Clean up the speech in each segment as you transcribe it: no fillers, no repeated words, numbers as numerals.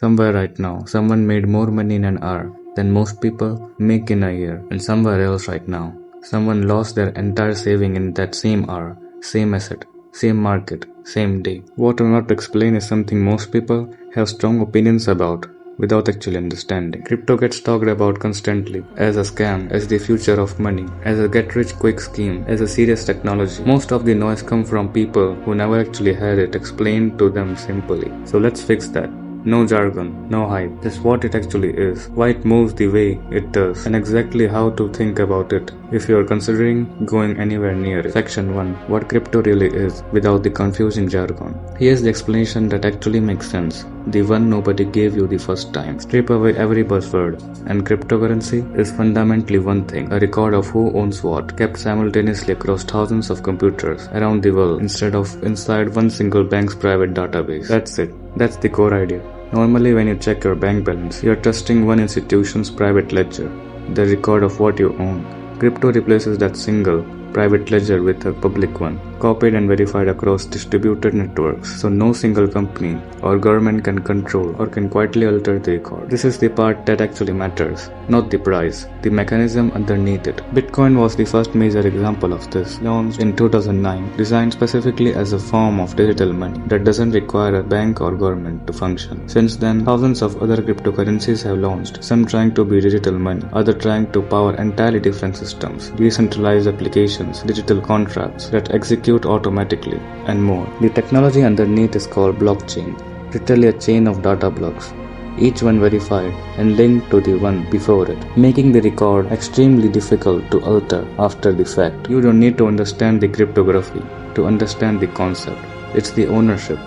Somewhere right now, someone made more money in an hour than most people make in a year. And somewhere else right now, someone lost their entire saving in that same hour, same asset, same market, same day. What I'm not to explain is something most people have strong opinions about without actually understanding. Crypto gets talked about constantly as a scam, as the future of money, as a get-rich-quick scheme, as a serious technology. Most of the noise comes from people who never actually had it explained to them simply. So let's fix that. No jargon, no hype, just what it actually is, why it moves the way it does, and exactly how to think about it if you are considering going anywhere near it. Section 1. What crypto really is, without the confusing jargon. Here's the explanation that actually makes sense, the one nobody gave you the first time. Strip away every buzzword, and cryptocurrency is fundamentally one thing, a record of who owns what, kept simultaneously across thousands of computers around the world instead of inside one single bank's private database. That's it. That's the core idea. Normally, when you check your bank balance, you are trusting one institution's private ledger, the record of what you own. Crypto replaces that single private ledger with a public one, copied and verified across distributed networks, so no single company or government can control or can quietly alter the record. This is the part that actually matters, not the price, the mechanism underneath it. Bitcoin was the first major example of this, launched in 2009, designed specifically as a form of digital money that doesn't require a bank or government to function. Since then, thousands of other cryptocurrencies have launched, some trying to be digital money, others trying to power entirely different systems, decentralized applications, digital contracts that execute automatically, and more. The technology underneath is called blockchain, literally a chain of data blocks, each one verified and linked to the one before it, making the record extremely difficult to alter after the fact. You don't need to understand the cryptography to understand the concept. It's the ownership,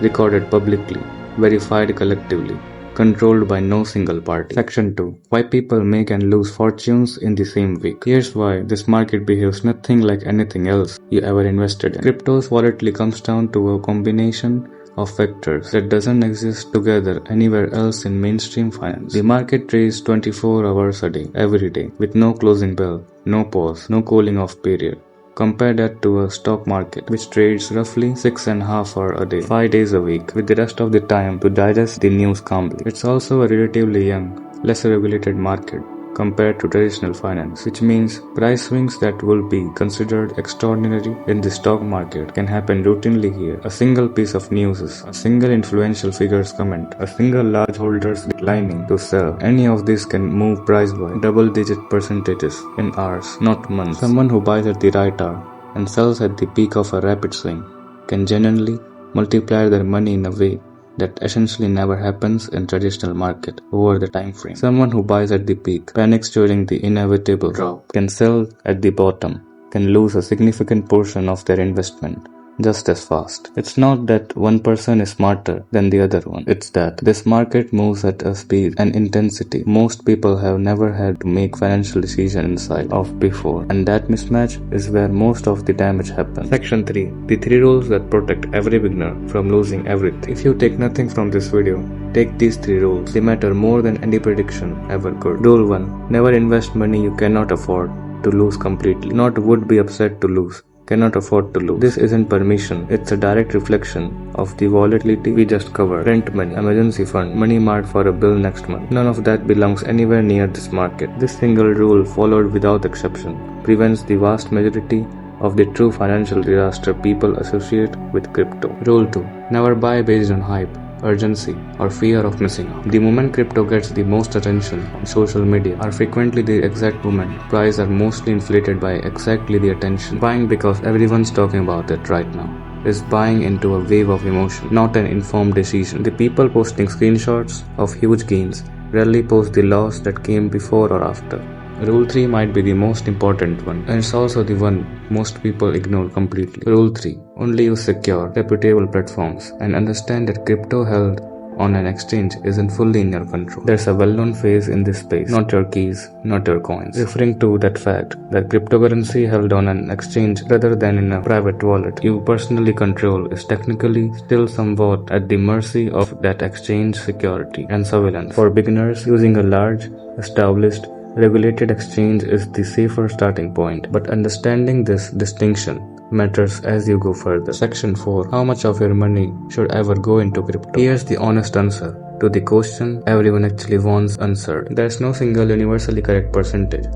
recorded publicly, verified collectively, controlled by no single party. Section 2. Why people make and lose fortunes in the same week. Here's why this market behaves nothing like anything else you ever invested in. Crypto's volatility comes down to a combination of factors that doesn't exist together anywhere else in mainstream finance. The market trades 24 hours a day, every day, with no closing bell, no pause, no cooling off period. Compare that to a stock market, which trades roughly 6.5 hours a day, 5 days a week, with the rest of the time to digest the news calmly. It's also a relatively young, less regulated market compared to traditional finance, which means price swings that will be considered extraordinary in the stock market can happen routinely here. A single piece of news, a single influential figure's comment, a single large holder's declining to sell. Any of this can move price by double-digit percentages in hours, not months. Someone who buys at the right hour and sells at the peak of a rapid swing can genuinely multiply their money in a way that essentially never happens in traditional market over the time frame. Someone who buys at the peak, panics during the inevitable drop, can sell at the bottom, can lose a significant portion of their investment just as fast. It's not that one person is smarter than the other one. It's that this market moves at a speed and intensity most people have never had to make financial decisions inside of before, and that mismatch is where most of the damage happens. Section 3. The 3 rules that protect every beginner from losing everything. If you take nothing from this video, take these 3 rules. They matter more than any prediction ever could. Rule 1. Never invest money you cannot afford to lose completely. Not would be upset to lose. Cannot afford to lose. This isn't permission, it's a direct reflection of the volatility we just covered. Rent money, emergency fund, money marked for a bill next month. None of that belongs anywhere near this market. This single rule, followed without exception, prevents the vast majority of the true financial disaster people associate with crypto. Rule 2. Never buy based on hype, urgency, or fear of missing out. The moment crypto gets the most attention on social media are frequently the exact moment prices are mostly inflated by exactly the attention. Buying because everyone's talking about it right now is buying into a wave of emotion, not an informed decision. The people posting screenshots of huge gains rarely post the loss that came before or after. Rule 3 might be the most important one, and it's also the one most people ignore completely. Rule 3. Only use secure, reputable platforms and understand that crypto held on an exchange isn't fully in your control. There's a well-known phrase in this space, not your keys, not your coins, referring to that fact that cryptocurrency held on an exchange rather than in a private wallet you personally control is technically still somewhat at the mercy of that exchange security and surveillance. For beginners, using a large, established, regulated exchange is the safer starting point, but understanding this distinction matters as you go further. Section 4. How much of your money should ever go into crypto? Here's the honest answer. to the question everyone actually wants answered. There's no single universally correct percentage,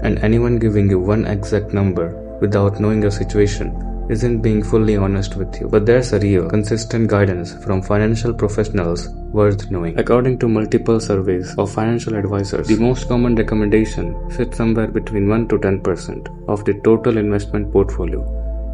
and anyone giving you one exact number without knowing your situation isn't being fully honest with you. But there's a real, consistent guidance from financial professionals worth knowing. According to multiple surveys of financial advisors, the most common recommendation sits somewhere between 1 to 10% of the total investment portfolio,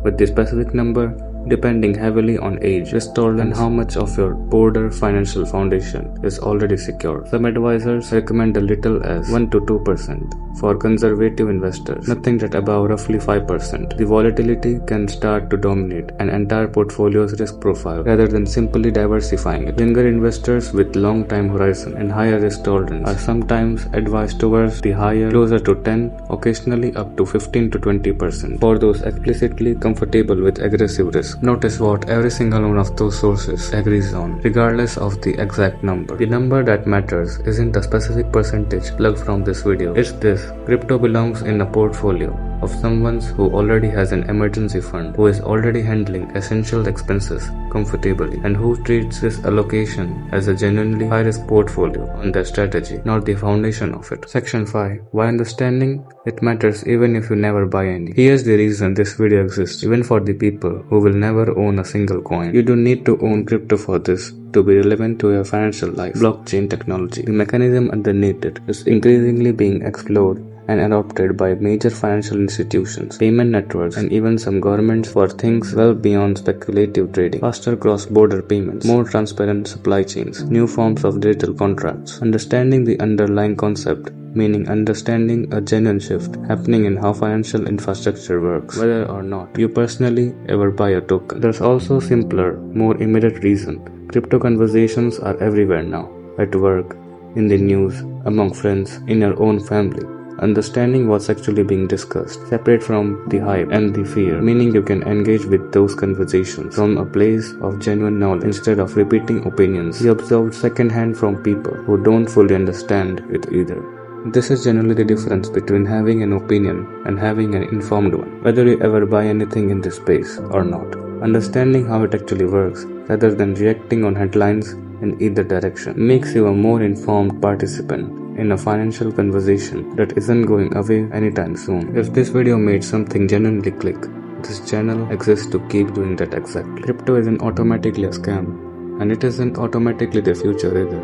with the specific number depending heavily on age, risk tolerance, and how much of your broader financial foundation is already secure. Some advisors recommend a little as 1 to 2% for conservative investors, nothing that above roughly 5%. The volatility can start to dominate an entire portfolio's risk profile rather than simply diversifying it. Younger investors with long time horizon and higher risk tolerance are sometimes advised towards the higher, closer to 10, occasionally up to 15 to 20% for those explicitly comfortable with aggressive risk. Notice what every single one of those sources agrees on, regardless of the exact number. The number that matters isn't a specific percentage plugged from this video. It's this: crypto belongs in a portfolio of someone who already has an emergency fund, who is already handling essential expenses comfortably, and who treats this allocation as a genuinely high-risk portfolio on their strategy, not the foundation of it. Section 5. Why understanding it matters even if you never buy any. Here's the reason this video exists, even for the people who will never own a single coin. You don't need to own crypto for this to be relevant to your financial life. Blockchain technology, the mechanism underneath it, is increasingly being explored and adopted by major financial institutions, payment networks, and even some governments for things well beyond speculative trading. Faster cross-border payments, more transparent supply chains, new forms of digital contracts. Understanding the underlying concept, meaning understanding a genuine shift happening in how financial infrastructure works, whether or not you personally ever buy a token. There's also simpler, more immediate reason. Crypto conversations are everywhere now, at work, in the news, among friends, in your own family. Understanding what's actually being discussed, separate from the hype and the fear, meaning you can engage with those conversations from a place of genuine knowledge instead of repeating opinions you observed secondhand from people who don't fully understand it either. This is generally the difference between having an opinion and having an informed one, whether you ever buy anything in this space or not. Understanding how it actually works, rather than reacting on headlines in either direction, makes you a more informed participant in a financial conversation that isn't going away anytime soon. If this video made something genuinely click, this channel exists to keep doing that exactly. Crypto isn't automatically a scam, and it isn't automatically the future either.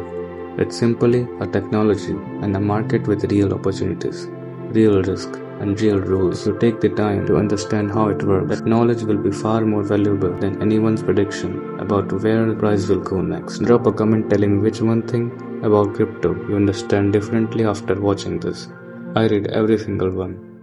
It's simply a technology and a market with real opportunities, real risk, and real rules. If you take the time to understand how it works, that knowledge will be far more valuable than anyone's prediction about where the price will go next. Drop a comment telling me which one thing about crypto you understand differently after watching this. I read every single one.